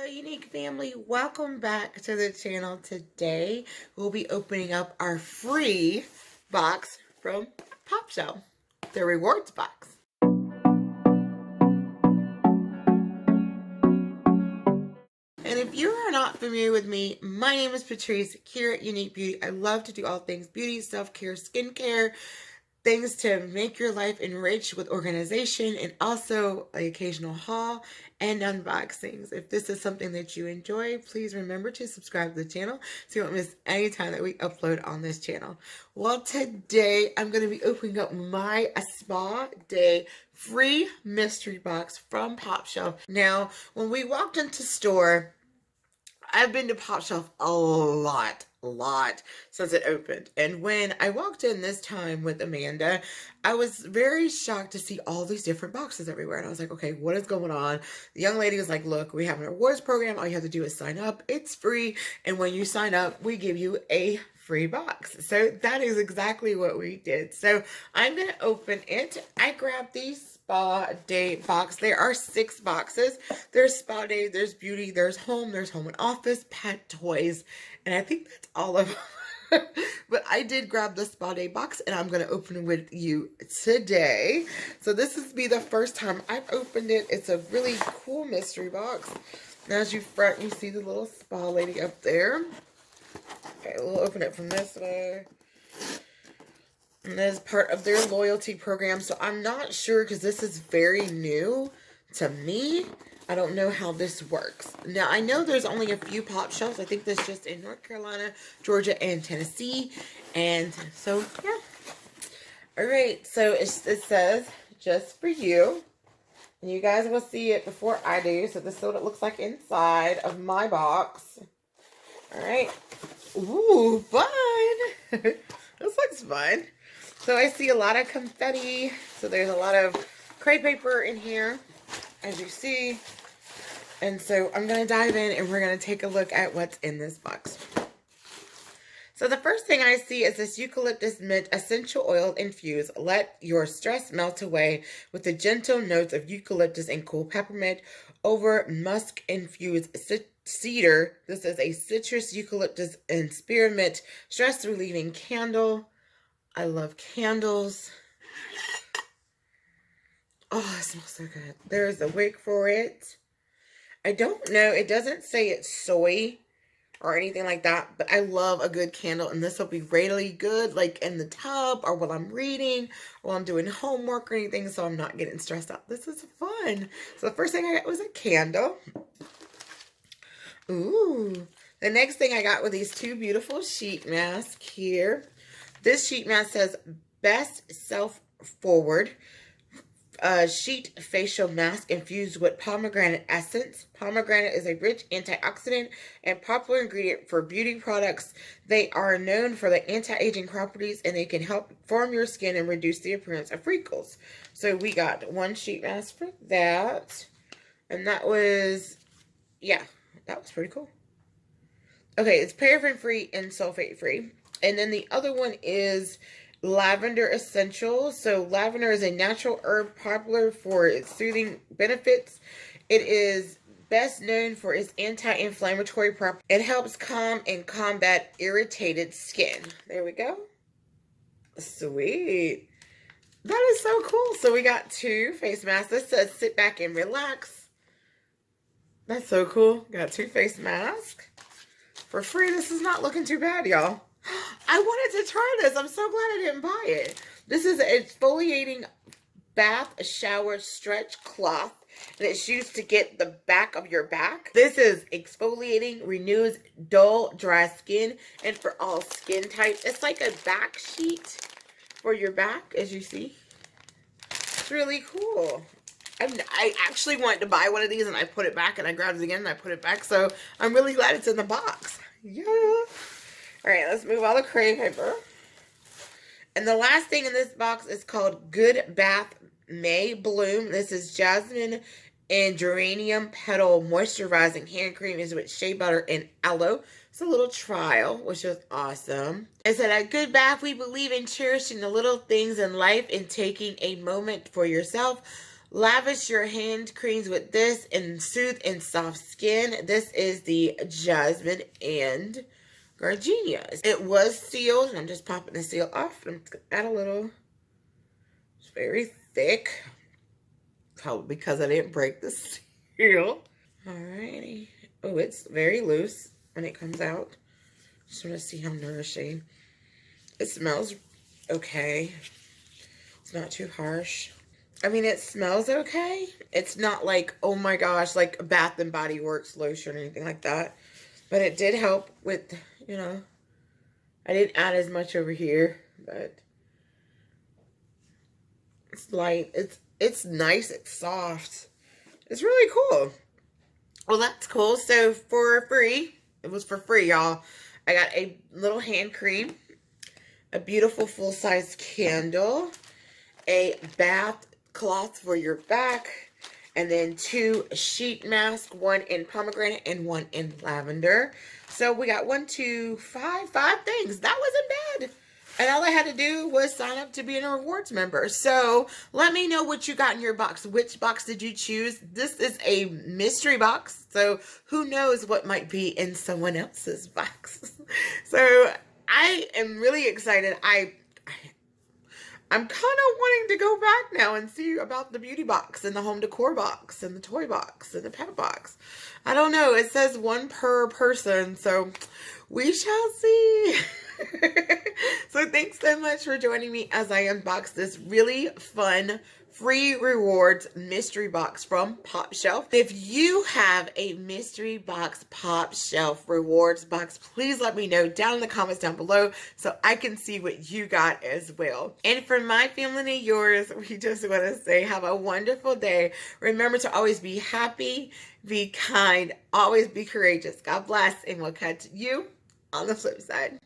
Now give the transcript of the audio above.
Unique family, welcome back to the channel. Today we'll be opening up our free box from Pop Shelf, the rewards box. And if you are not familiar with me, my name is Patrice here at Unique Beauty. I love to do all things beauty, self-care, skincare, things to make your life enriched with organization, and also the occasional haul and unboxings. If this is something that you enjoy, please remember to subscribe to the channel so you won't miss any time that we upload on this channel. Well, today I'm going to be opening up my Spa Day free mystery box from Pop Shelf. Now, when we walked into store, I've been to Pop Shelf a lot since it opened. And when I walked in this time with Amanda, I was very shocked to see all these different boxes everywhere. And I was like, okay, what is going on? The young lady was like, look, we have an rewards program. All you have to do is sign up. It's free. And when you sign up, we give you a free box. So that is exactly what we did. So I'm going to open it. I grabbed these Spa Day box. There are 6 boxes. There's Spa Day, there's Beauty, there's Home and Office, Pet Toys, and I think that's all of them. But I did grab the Spa Day box, and I'm going to open it with you today. So this is be the first time I've opened it. It's a really cool mystery box. Now as you front, you see the little spa lady up there. Okay, we'll open it from this way. And that is part of their loyalty program. So I'm not sure because this is very new to me. I don't know how this works. Now, I know there's only a few Pop Shelves. I think this just in North Carolina, Georgia, and Tennessee. And so, yeah. All right. So it says, just for you. And you guys will see it before I do. So this is what it looks like inside of my box. All right. Ooh, fun. This looks fun. So I see a lot of confetti. So there's a lot of crepe paper in here, as you see. And so I'm going to dive in and we're going to take a look at what's in this box. So the first thing I see is this eucalyptus mint essential oil infused. Let your stress melt away with the gentle notes of eucalyptus and cool peppermint over musk infused cedar. This is a citrus, eucalyptus, and spearmint stress relieving candle. I love candles. Oh, it smells so good. There's a wick for it. I don't know. It doesn't say it's soy or anything like that, but I love a good candle, and this will be really good like in the tub or while I'm reading or while I'm doing homework or anything, so I'm not getting stressed out. This is fun. So the first thing I got was a candle. Ooh. The next thing I got were these 2 beautiful sheet masks here. This sheet mask says Best Self Forward Sheet Facial Mask infused with pomegranate essence. Pomegranate is a rich antioxidant and popular ingredient for beauty products. They are known for the anti-aging properties, and they can help form your skin and reduce the appearance of wrinkles. So we got 1 sheet mask for that. And that was, yeah, that was pretty cool. Okay, it's paraffin-free and sulfate-free. And then the other one is Lavender Essential. So lavender is a natural herb popular for its soothing benefits. It is best known for its anti-inflammatory properties. It helps calm and combat irritated skin. There we go. Sweet. That is so cool. So we got 2 face masks. This says sit back and relax. That's so cool. Got 2 face masks for free. This is not looking too bad, y'all. I wanted to try this. I'm so glad I didn't buy it. This is an exfoliating bath shower stretch cloth, and it's used to get the back of your back. This is exfoliating, renews dull, dry skin, and for all skin types. It's like a back sheet for your back, as you see. It's really cool. I actually wanted to buy one of these, and I put it back, and I grabbed it again, and I put it back. So I'm really glad it's in the box. Yeah. All right, let's move all the crepe paper. And the last thing in this box is called Good Bath May Bloom. This is jasmine and geranium petal moisturizing hand cream. Is with shea butter and aloe. It's a little trial, which is awesome. It said, at Good Bath, we believe in cherishing the little things in life and taking a moment for yourself. lavish your hand creams with this and soothe and soft skin. This is the Jasmine and Gardenias. It was sealed, and I'm just popping the seal off. I'm just gonna add a little. It's very thick. Probably because I didn't break the seal. Alrighty. Oh, it's very loose when it comes out. Just want to see how nourishing. It smells okay. It's not too harsh. I mean, it smells okay. It's not like, oh my gosh, like a Bath and Body Works lotion or anything like that. But it did help with, you know, I didn't add as much over here, but it's light. It's nice. It's soft. It's really cool. Well, that's cool. So for free, it was for free, y'all. I got a little hand cream, a beautiful full-size candle, a bath cloth for your back, and then 2 sheet masks, 1 in pomegranate and 1 in lavender. So we got 5 things. That wasn't bad. And all I had to do was sign up to be a rewards member. So let me know what you got in your box. Which box did you choose? This is a mystery box. So who knows what might be in someone else's box. So I am really excited. I'm kind of wanting to go back now and see about the beauty box and the home decor box and the toy box and the pet box. I don't know. It says 1 per person, so we shall see. So thanks so much for joining me as I unbox this really fun free rewards mystery box from Pop Shelf. If you have a mystery box Pop Shelf rewards box, please let me know down in the comments down below so I can see what you got as well. And for my family and yours, we just want to say have a wonderful day. Remember to always be happy, be kind, always be courageous. God bless, and we'll catch you on the flip side.